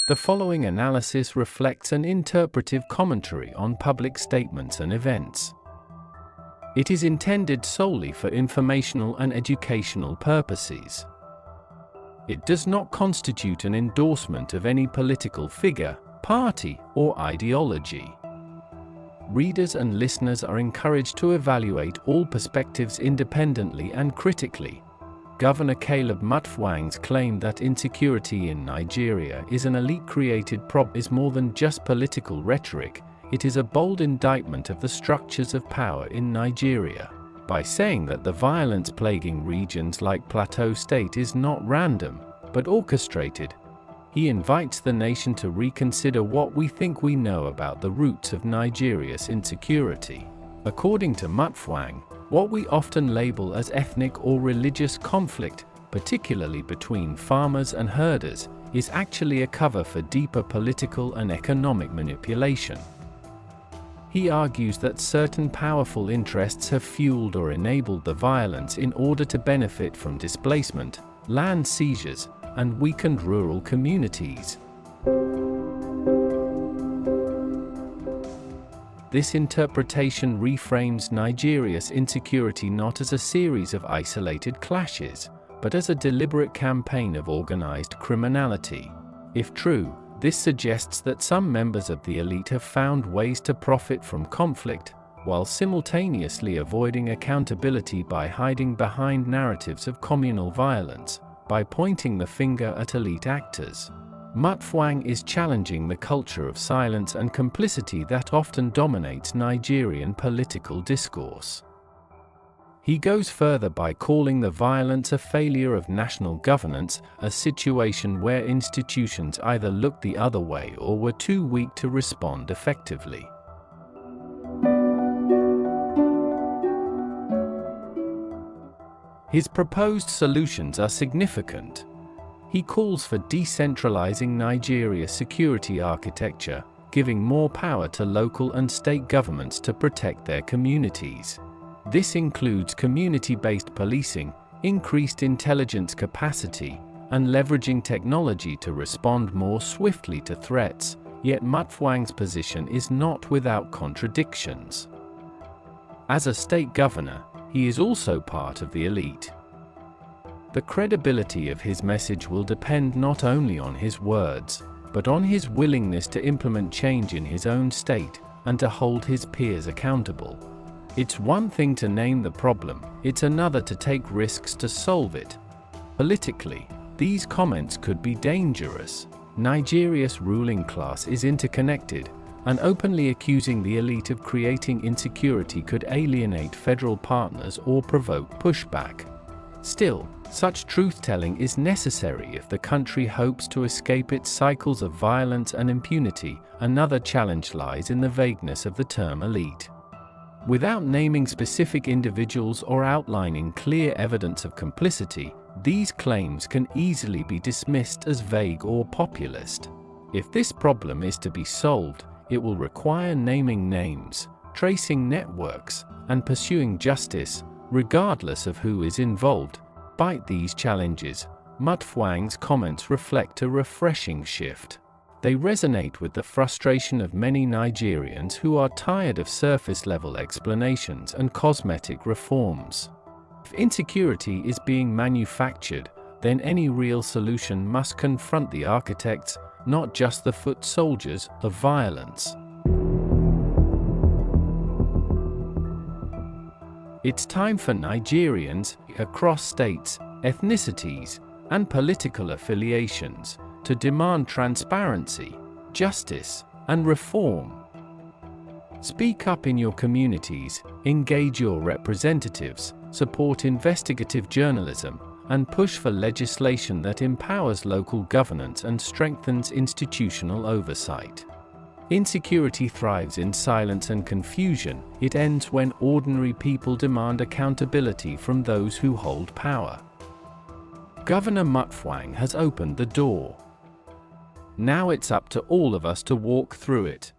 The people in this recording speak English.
The following analysis reflects an interpretive commentary on public statements and events. It is intended solely for informational and educational purposes. It does not constitute an endorsement of any political figure, party, or ideology. Readers and listeners are encouraged to evaluate all perspectives independently and critically. Governor Caleb Mutfwang's claim that insecurity in Nigeria is an elite-created problem is more than just political rhetoric. It is a bold indictment of the structures of power in Nigeria. By saying that the violence plaguing regions like Plateau State is not random, but orchestrated, he invites the nation to reconsider what we think we know about the roots of Nigeria's insecurity. According to Mutfwang, what we often label as ethnic or religious conflict, particularly between farmers and herders, is actually a cover for deeper political and economic manipulation. He argues that certain powerful interests have fueled or enabled the violence in order to benefit from displacement, land seizures, and weakened rural communities. This interpretation reframes Nigeria's insecurity not as a series of isolated clashes, but as a deliberate campaign of organized criminality. If true, this suggests that some members of the elite have found ways to profit from conflict, while simultaneously avoiding accountability by hiding behind narratives of communal violence, by pointing the finger at elite actors. Mutfwang is challenging the culture of silence and complicity that often dominates Nigerian political discourse. He goes further by calling the violence a failure of national governance, a situation where institutions either looked the other way or were too weak to respond effectively. His proposed solutions are significant. He calls for decentralizing Nigeria's security architecture, giving more power to local and state governments to protect their communities. This includes community-based policing, increased intelligence capacity, and leveraging technology to respond more swiftly to threats, yet Mutfwang's position is not without contradictions. As a state governor, he is also part of the elite. The credibility of his message will depend not only on his words, but on his willingness to implement change in his own state and to hold his peers accountable. It's one thing to name the problem, it's another to take risks to solve it. Politically, these comments could be dangerous. Nigeria's ruling class is interconnected, and openly accusing the elite of creating insecurity could alienate federal partners or provoke pushback. Still, such truth-telling is necessary if the country hopes to escape its cycles of violence and impunity. Another challenge lies in the vagueness of the term elite. Without naming specific individuals or outlining clear evidence of complicity, these claims can easily be dismissed as vague or populist. If this problem is to be solved, it will require naming names, tracing networks, and pursuing justice, regardless of who is involved. Despite these challenges, Mutfwang's comments reflect a refreshing shift. They resonate with the frustration of many Nigerians who are tired of surface-level explanations and cosmetic reforms. If insecurity is being manufactured, then any real solution must confront the architects, not just the foot soldiers, of violence. It's time for Nigerians, across states, ethnicities, and political affiliations, to demand transparency, justice, and reform. Speak up in your communities, engage your representatives, support investigative journalism, and push for legislation that empowers local governance and strengthens institutional oversight. Insecurity thrives in silence and confusion. It ends when ordinary people demand accountability from those who hold power. Governor Mutfwang has opened the door. Now it's up to all of us to walk through it.